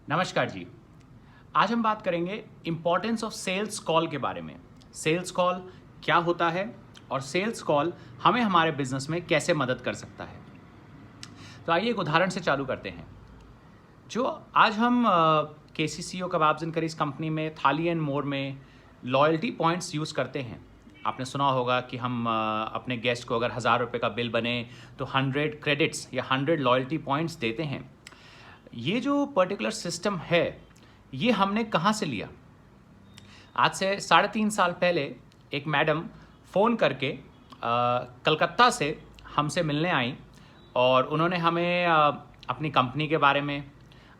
नमस्कार जी। आज हम बात करेंगे इम्पोर्टेंस ऑफ सेल्स कॉल के बारे में। सेल्स कॉल क्या होता है और सेल्स कॉल हमें हमारे बिजनेस में कैसे मदद कर सकता है। तो आइए एक उदाहरण से चालू करते हैं। जो आज हम KCCO kebabs and curries company में थाली एंड मोर में लॉयल्टी पॉइंट्स यूज़ करते हैं। आपने सुना होगा कि हम अपने गेस्ट को अगर 1000 रुपये का बिल बने तो 100 क्रेडिट्स या 100 लॉयल्टी पॉइंट्स देते हैं। ये जो पर्टिकुलर सिस्टम है ये हमने कहाँ से लिया? आज से 3.5 साल पहले एक मैडम फ़ोन करके कलकत्ता से हमसे मिलने आई और उन्होंने हमें अपनी कंपनी के बारे में,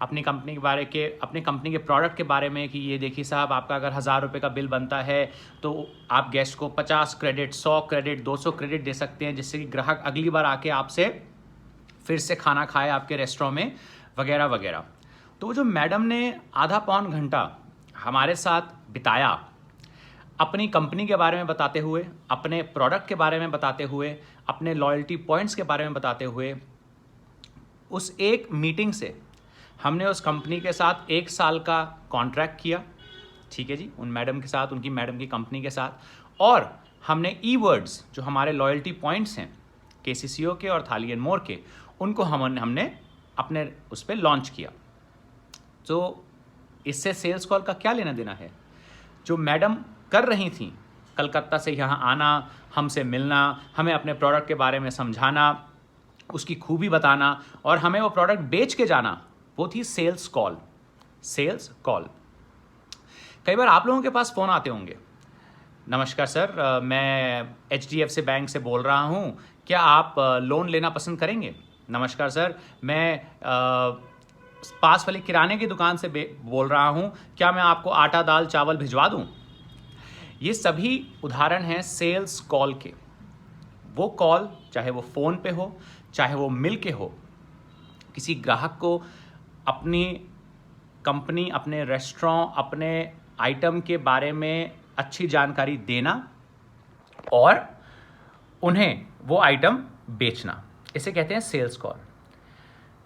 अपनी कंपनी के प्रोडक्ट के बारे में कि ये देखिए साहब, आपका अगर 1000 रुपये का बिल बनता है तो आप गेस्ट को 50 क्रेडिट, 100 क्रेडिट, 200 क्रेडिट दे सकते हैं, जिससे कि ग्राहक अगली बार आके आपसे फिर से खाना खाए आपके रेस्टोरेंट में, वगैरह वगैरह। तो जो मैडम ने आधा पौन घंटा हमारे साथ बिताया, अपनी कंपनी के बारे में बताते हुए, अपने प्रोडक्ट के बारे में बताते हुए, अपने लॉयल्टी पॉइंट्स के बारे में बताते हुए, उस एक मीटिंग से हमने उस कंपनी के साथ 1 साल का कॉन्ट्रैक्ट किया। ठीक है जी, उन मैडम के साथ, उनकी मैडम की कंपनी के साथ। और हमने ई-वर्ड्स, जो हमारे लॉयल्टी पॉइंट्स हैं KCCO के और थाली एंड मोर के, उनको हमने अपने उस पर लॉन्च किया। तो इससे सेल्स कॉल का क्या लेना देना है? जो मैडम कर रही थी कलकत्ता से यहाँ आना, हमसे मिलना, हमें अपने प्रोडक्ट के बारे में समझाना, उसकी खूबी बताना और हमें वो प्रोडक्ट बेच के जाना, वो थी सेल्स कॉल। Sales call. कई बार आप लोगों के पास फ़ोन आते होंगे, नमस्कार सर, मैं HDFC बैंक से बोल रहा हूँ, क्या आप लोन लेना पसंद करेंगे? नमस्कार सर, मैं पास वाली किराने की दुकान से बोल रहा हूँ, क्या मैं आपको आटा दाल चावल भिजवा दूँ? ये सभी उदाहरण हैं सेल्स कॉल के। वो कॉल चाहे वो फ़ोन पे हो, चाहे वो मिल के हो, किसी ग्राहक को अपनी कंपनी, अपने रेस्टोरेंट, अपने आइटम के बारे में अच्छी जानकारी देना और उन्हें वो आइटम बेचना, इसे कहते हैं सेल्स कॉल।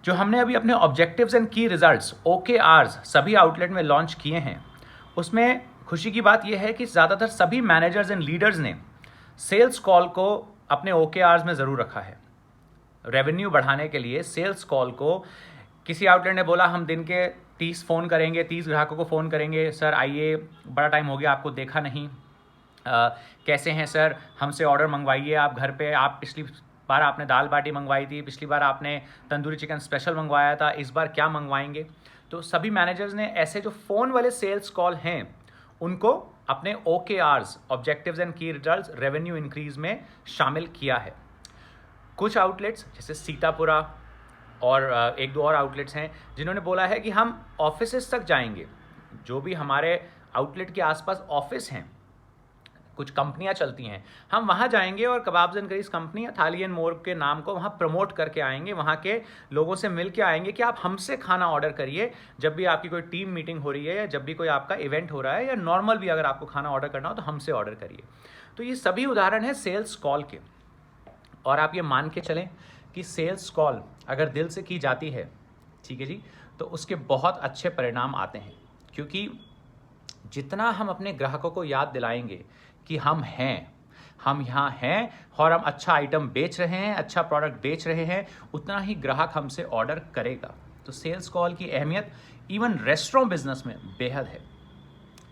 जो हमने अभी अपने ऑब्जेक्टिव्स एंड की रिजल्ट्स OKRs सभी आउटलेट में लॉन्च किए हैं, उसमें खुशी की बात यह है कि ज़्यादातर सभी मैनेजर्स एंड लीडर्स ने सेल्स कॉल को अपने OKRs में ज़रूर रखा है। रेवेन्यू बढ़ाने के लिए सेल्स कॉल को, किसी आउटलेट ने बोला हम दिन के 30 फ़ोन करेंगे, 30 ग्राहकों को फ़ोन करेंगे, सर आइए, बड़ा टाइम हो गया आपको देखा नहीं, कैसे हैं सर, हमसे ऑर्डर मंगवाइए आप घर पे, आप पिछली बार आपने दाल बाटी मंगवाई थी, पिछली बार आपने तंदूरी चिकन स्पेशल मंगवाया था, इस बार क्या मंगवाएंगे? तो सभी मैनेजर्स ने ऐसे जो फ़ोन वाले सेल्स कॉल हैं उनको अपने OKRs, ऑब्जेक्टिव्स एंड की रिजल्ट्स, रेवेन्यू इंक्रीज में शामिल किया है। कुछ आउटलेट्स जैसे सीतापुरा और 1-2 और आउटलेट्स हैं जिन्होंने बोला है कि हम ऑफिसेस तक जाएंगे। जो भी हमारे आउटलेट के आसपास ऑफिस हैं, कुछ कंपनियां चलती हैं, हम वहाँ जाएंगे और कबाब्स एंड करीज कंपनी या थाली एंड मोर के नाम को वहाँ प्रमोट करके आएंगे, वहाँ के लोगों से मिल के आएंगे कि आप हमसे खाना ऑर्डर करिए जब भी आपकी कोई टीम मीटिंग हो रही है, या जब भी कोई आपका इवेंट हो रहा है, या नॉर्मल भी अगर आपको खाना ऑर्डर करना हो तो हमसे ऑर्डर करिए। तो ये सभी उदाहरण हैं सेल्स कॉल के। और आप ये मान के चलें कि सेल्स कॉल अगर दिल से की जाती है, ठीक है जी, तो उसके बहुत अच्छे परिणाम आते हैं। क्योंकि जितना हम अपने ग्राहकों को याद दिलाएंगे कि हम यहाँ हैं और हम अच्छा आइटम बेच रहे हैं, अच्छा प्रोडक्ट बेच रहे हैं, उतना ही ग्राहक हमसे ऑर्डर करेगा। तो सेल्स कॉल की अहमियत इवन रेस्टोरेंट बिजनेस में बेहद है।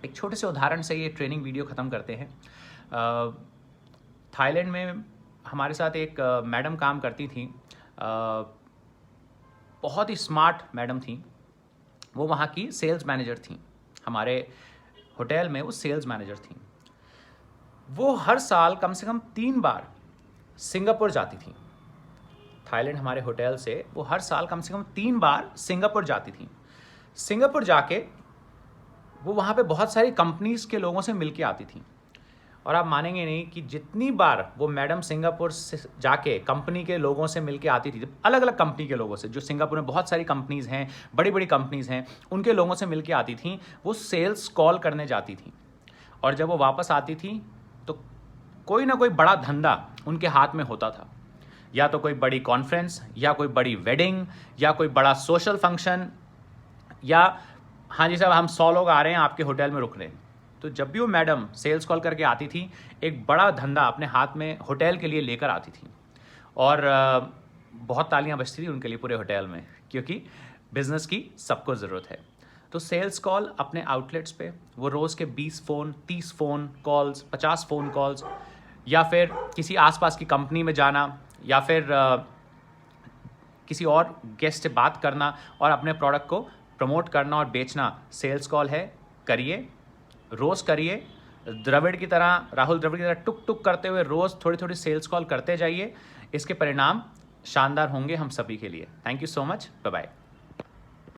एक छोटे से उदाहरण से ये ट्रेनिंग वीडियो ख़त्म करते हैं। थाईलैंड में हमारे साथ एक मैडम काम करती थी, बहुत ही स्मार्ट मैडम थी। वो वहाँ की सेल्स मैनेजर थी, हमारे होटल में वो सेल्स मैनेजर थी। वो हर साल कम से कम 3 बार सिंगापुर जाती थी। थाईलैंड हमारे होटल से वो हर साल कम से कम 3 बार सिंगापुर जाती थी। सिंगापुर जाके वो वहाँ पे बहुत सारी कंपनीज़ के लोगों से मिल के आती थी। और आप मानेंगे नहीं कि जितनी बार वो मैडम सिंगापुर से जाके कंपनी के लोगों से मिल के आती थी, अलग अलग कंपनी के लोगों से, जो सिंगापुर में बहुत सारी कंपनीज़ हैं, बड़ी बड़ी कंपनीज़ हैं, उनके लोगों से मिल के आती थी, वो सेल्स कॉल करने जाती थी। और जब वो वापस आती थी तो कोई ना कोई बड़ा धंधा उनके हाथ में होता था। या तो कोई बड़ी कॉन्फ्रेंस, या कोई बड़ी वेडिंग, या कोई बड़ा सोशल फंक्शन, या हाँ जी साहब हम 100 लोग आ रहे हैं आपके होटल में रुक रहे हैं। तो जब भी वो मैडम सेल्स कॉल करके आती थी, एक बड़ा धंधा अपने हाथ में होटल के लिए लेकर आती थी और बहुत तालियां बजती थी उनके लिए पूरे होटल में, क्योंकि बिजनेस की सबको ज़रूरत है। तो सेल्स कॉल अपने आउटलेट्स पे वो रोज़ के 20 phone, 30 phone calls, 50 phone calls, या फिर किसी आसपास की कंपनी में जाना, या फिर किसी और गेस्ट से बात करना और अपने प्रोडक्ट को प्रमोट करना और बेचना सेल्स कॉल है। करिए, रोज़ करिए, द्रविड़ की तरह, राहुल द्रविड़ की तरह टुक टुक करते हुए रोज़ थोड़ी थोड़ी सेल्स कॉल करते जाइए। इसके परिणाम शानदार होंगे हम सभी के लिए। Thank you so much, bye bye.